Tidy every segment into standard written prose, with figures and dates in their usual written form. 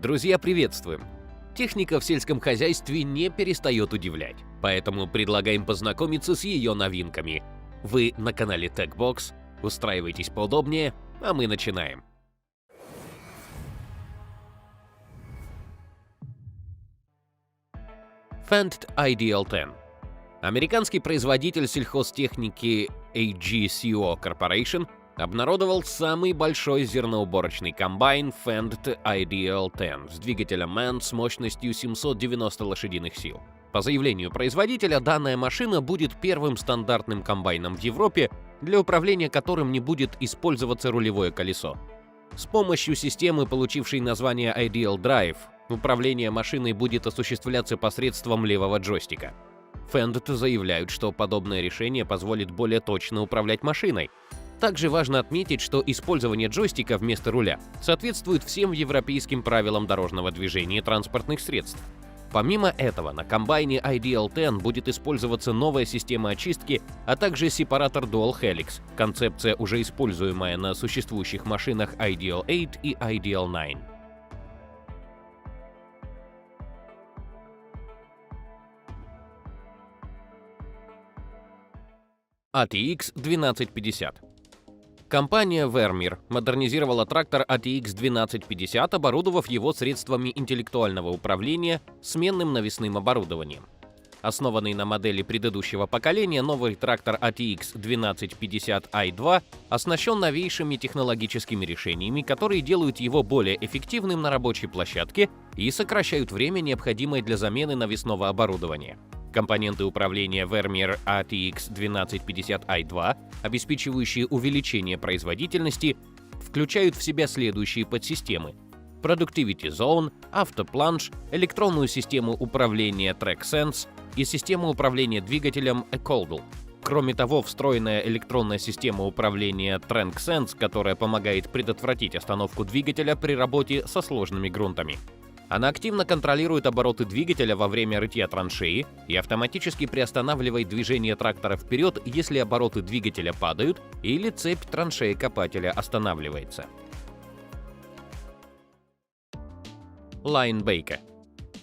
Друзья, приветствуем! Техника в сельском хозяйстве не перестает удивлять, поэтому предлагаем познакомиться с ее новинками. Вы на канале TechBox, устраивайтесь поудобнее, а мы начинаем. Fendt IDL10. Американский производитель сельхозтехники AGCO Corporation обнародовал самый большой зерноуборочный комбайн Fendt IDL10 с двигателем MAN с мощностью 790 лошадиных сил. По заявлению производителя, данная машина будет первым стандартным комбайном в Европе, для управления которым не будет использоваться рулевое колесо. С помощью системы, получившей название Ideal Drive, управление машиной будет осуществляться посредством левого джойстика. Fendt заявляют, что подобное решение позволит более точно управлять машиной. Также важно отметить, что использование джойстика вместо руля соответствует всем европейским правилам дорожного движения и транспортных средств. Помимо этого, на комбайне IDL10 будет использоваться новая система очистки, а также сепаратор Dual Helix, концепция, уже используемая на существующих машинах IDL8 и IDL9. ATX 1250. Компания Vermeer модернизировала трактор ATX 1250, оборудовав его средствами интеллектуального управления сменным навесным оборудованием. Основанный на модели предыдущего поколения, новый трактор ATX 1250i2 оснащен новейшими технологическими решениями, которые делают его более эффективным на рабочей площадке и сокращают время, необходимое для замены навесного оборудования. Компоненты управления Vermeer ATX 1250i2, обеспечивающие увеличение производительности, включают в себя следующие подсистемы: Productivity Zone, Автопланш, электронную систему управления TrackSense и систему управления двигателем eColdal. Кроме того, встроенная электронная система управления TrackSense, которая помогает предотвратить остановку двигателя при работе со сложными грунтами. Она активно контролирует обороты двигателя во время рытья траншеи и автоматически приостанавливает движение трактора вперед, если обороты двигателя падают или цепь траншеи-копателя останавливается. Linebaker.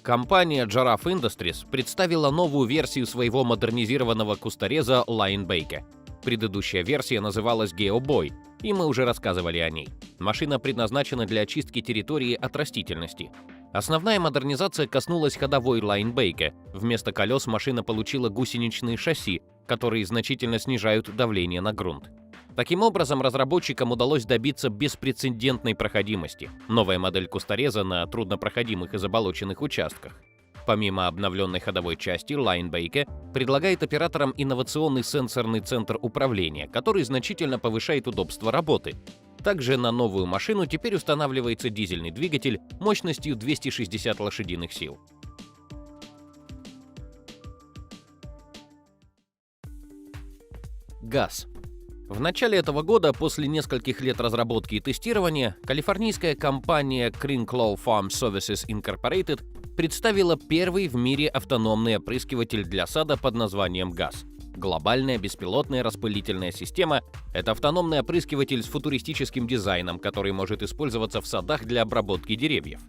Компания Giraffe Industries представила новую версию своего модернизированного кустореза Linebaker. Предыдущая версия называлась GeoBoy, и мы уже рассказывали о ней. Машина предназначена для очистки территории от растительности. Основная модернизация коснулась ходовой Linebaker. Вместо колес машина получила гусеничные шасси, которые значительно снижают давление на грунт. Таким образом, разработчикам удалось добиться беспрецедентной проходимости. Новая модель кустореза на труднопроходимых и заболоченных участках. Помимо обновленной ходовой части, Linebaker предлагает операторам инновационный сенсорный центр управления, который значительно повышает удобство работы. Также на новую машину теперь устанавливается дизельный двигатель мощностью 260 лошадиных сил. ГАЗ. В начале этого года, после нескольких лет разработки и тестирования, калифорнийская компания Crinklow Farm Services Incorporated представила первый в мире автономный опрыскиватель для сада под названием ГАЗ. Глобальная беспилотная распылительная система — это автономный опрыскиватель с футуристическим дизайном, который может использоваться в садах для обработки деревьев.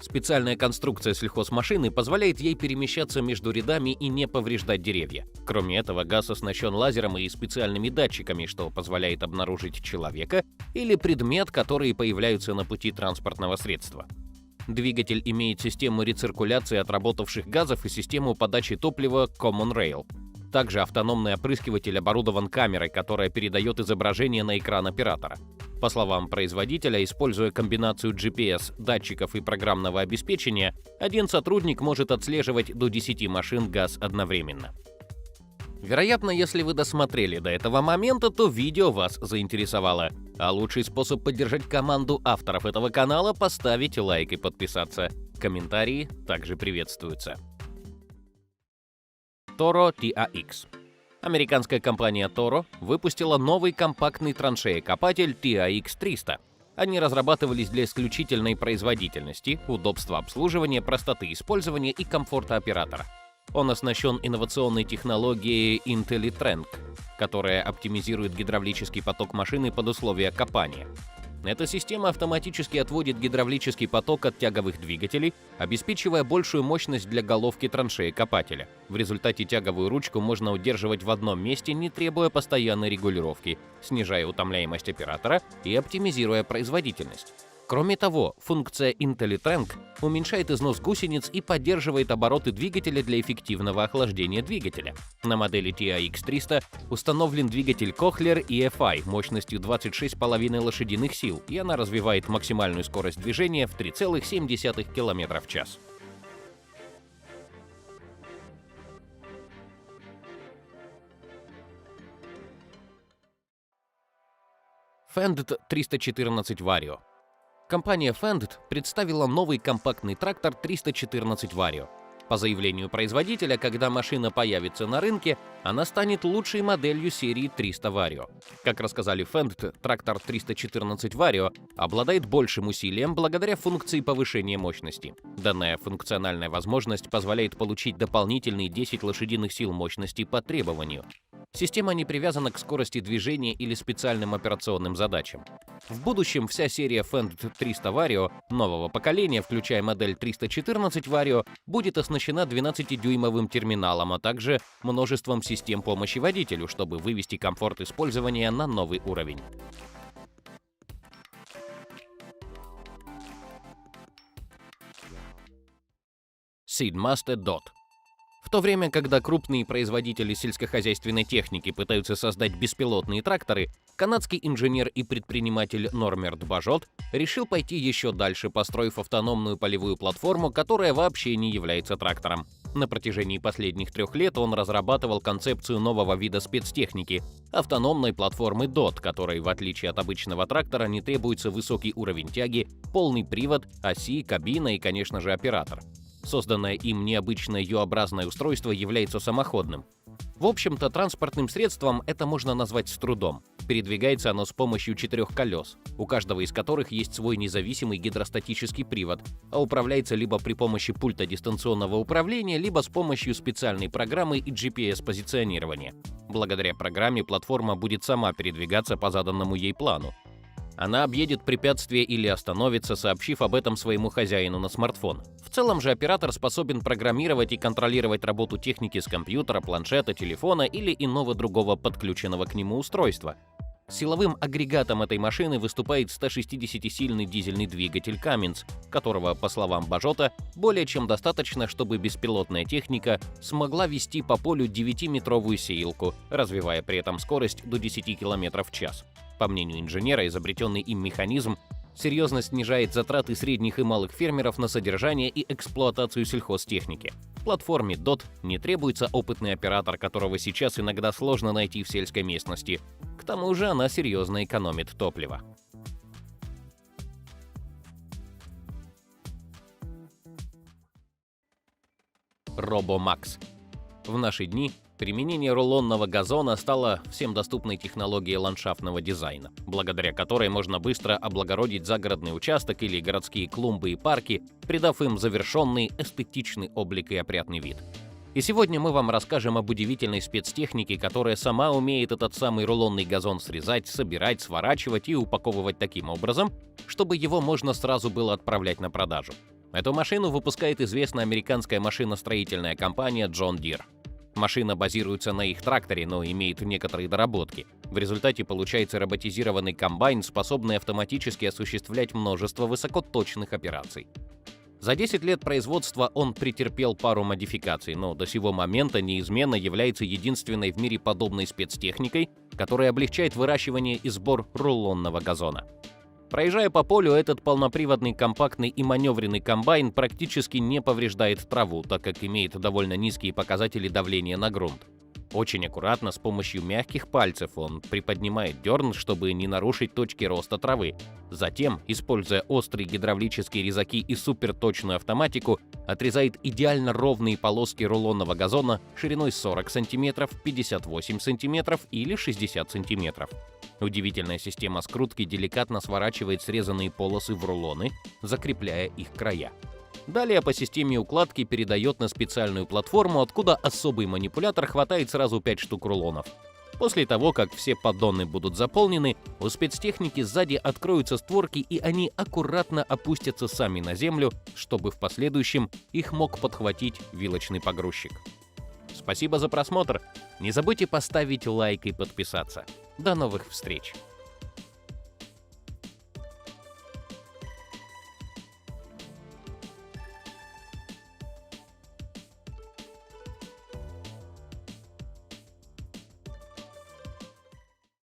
Специальная конструкция сельхозмашины позволяет ей перемещаться между рядами и не повреждать деревья. Кроме этого, ГАЗ оснащен лазером и специальными датчиками, что позволяет обнаружить человека или предмет, которые появляются на пути транспортного средства. Двигатель имеет систему рециркуляции отработавших газов и систему подачи топлива Common Rail. Также автономный опрыскиватель оборудован камерой, которая передает изображение на экран оператора. По словам производителя, используя комбинацию GPS, датчиков и программного обеспечения, один сотрудник может отслеживать до 10 машин ГАЗ одновременно. Вероятно, если вы досмотрели до этого момента, то видео вас заинтересовало. А лучший способ поддержать команду авторов этого канала — поставить лайк и подписаться. Комментарии также приветствуются. Toro TAX. Американская компания Toro выпустила новый компактный траншеекопатель TAX300. Они разрабатывались для исключительной производительности, удобства обслуживания, простоты использования и комфорта оператора. Он оснащен инновационной технологией IntelliTrank, которая оптимизирует гидравлический поток машины под условия копания. Эта система автоматически отводит гидравлический поток от тяговых двигателей, обеспечивая большую мощность для головки траншеи копателя. В результате тяговую ручку можно удерживать в одном месте, не требуя постоянной регулировки, снижая утомляемость оператора и оптимизируя производительность. Кроме того, функция IntelliTank уменьшает износ гусениц и поддерживает обороты двигателя для эффективного охлаждения двигателя. На модели TIX300 установлен двигатель Kohler EFI мощностью 26,5 лошадиных сил, и она развивает максимальную скорость движения в 3,7 км в час. Fendt 314 Vario. Компания Fendt представила новый компактный трактор 314 Vario. По заявлению производителя, когда машина появится на рынке, она станет лучшей моделью серии 300 Vario. Как рассказали Fendt, трактор 314 Vario обладает большим усилием благодаря функции повышения мощности. Данная функциональная возможность позволяет получить дополнительные 10 лошадиных сил мощности по требованию. Система не привязана к скорости движения или специальным операционным задачам. В будущем вся серия Fendt 300 Vario нового поколения, включая модель 314 Vario, будет оснащена 12-дюймовым терминалом, а также множеством систем помощи водителю, чтобы вывести комфорт использования на новый уровень. Seedmaster DOT. В то время, когда крупные производители сельскохозяйственной техники пытаются создать беспилотные тракторы, канадский инженер и предприниматель Нормерт Бажот решил пойти еще дальше, построив автономную полевую платформу, которая вообще не является трактором. На протяжении последних 3 лет он разрабатывал концепцию нового вида спецтехники — автономной платформы DOT, которой, в отличие от обычного трактора, не требуется высокий уровень тяги, полный привод, оси, кабина и, конечно же, оператор. Созданное им необычное U-образное устройство является самоходным. В общем-то, транспортным средством это можно назвать с трудом. Передвигается оно с помощью 4 колес, у каждого из которых есть свой независимый гидростатический привод, а управляется либо при помощи пульта дистанционного управления, либо с помощью специальной программы и GPS-позиционирования. Благодаря программе платформа будет сама передвигаться по заданному ей плану. Она объедет препятствие или остановится, сообщив об этом своему хозяину на смартфон. В целом же оператор способен программировать и контролировать работу техники с компьютера, планшета, телефона или иного другого подключенного к нему устройства. Силовым агрегатом этой машины выступает 160-сильный дизельный двигатель Cummins, которого, по словам Бажота, более чем достаточно, чтобы беспилотная техника смогла вести по полю 9-метровую сеялку, развивая при этом скорость до 10 км в час. По мнению инженера, изобретенный им механизм серьезно снижает затраты средних и малых фермеров на содержание и эксплуатацию сельхозтехники. Платформе DOT не требуется опытный оператор, которого сейчас иногда сложно найти в сельской местности. К тому же она серьезно экономит топливо. RoboMax. В наши дни применение рулонного газона стало всем доступной технологией ландшафтного дизайна, благодаря которой можно быстро облагородить загородный участок или городские клумбы и парки, придав им завершенный, эстетичный облик и опрятный вид. И сегодня мы вам расскажем об удивительной спецтехнике, которая сама умеет этот самый рулонный газон срезать, собирать, сворачивать и упаковывать таким образом, чтобы его можно сразу было отправлять на продажу. Эту машину выпускает известная американская машиностроительная компания John Deere. Машина базируется на их тракторе, но имеет некоторые доработки. В результате получается роботизированный комбайн, способный автоматически осуществлять множество высокоточных операций. За 10 лет производства он претерпел пару модификаций, но до сего момента неизменно является единственной в мире подобной спецтехникой, которая облегчает выращивание и сбор рулонного газона. Проезжая по полю, этот полноприводный, компактный и маневренный комбайн практически не повреждает траву, так как имеет довольно низкие показатели давления на грунт. Очень аккуратно, с помощью мягких пальцев он приподнимает дерн, чтобы не нарушить точки роста травы. Затем, используя острые гидравлические резаки и суперточную автоматику, отрезает идеально ровные полоски рулонного газона шириной 40 см, 58 см или 60 см. Удивительная система скрутки деликатно сворачивает срезанные полосы в рулоны, закрепляя их края. Далее по системе укладки передает на специальную платформу, откуда особый манипулятор хватает сразу 5 штук рулонов. После того, как все поддоны будут заполнены, у спецтехники сзади откроются створки, и они аккуратно опустятся сами на землю, чтобы в последующем их мог подхватить вилочный погрузчик. Спасибо за просмотр. Не забудьте поставить лайк и подписаться. До новых встреч!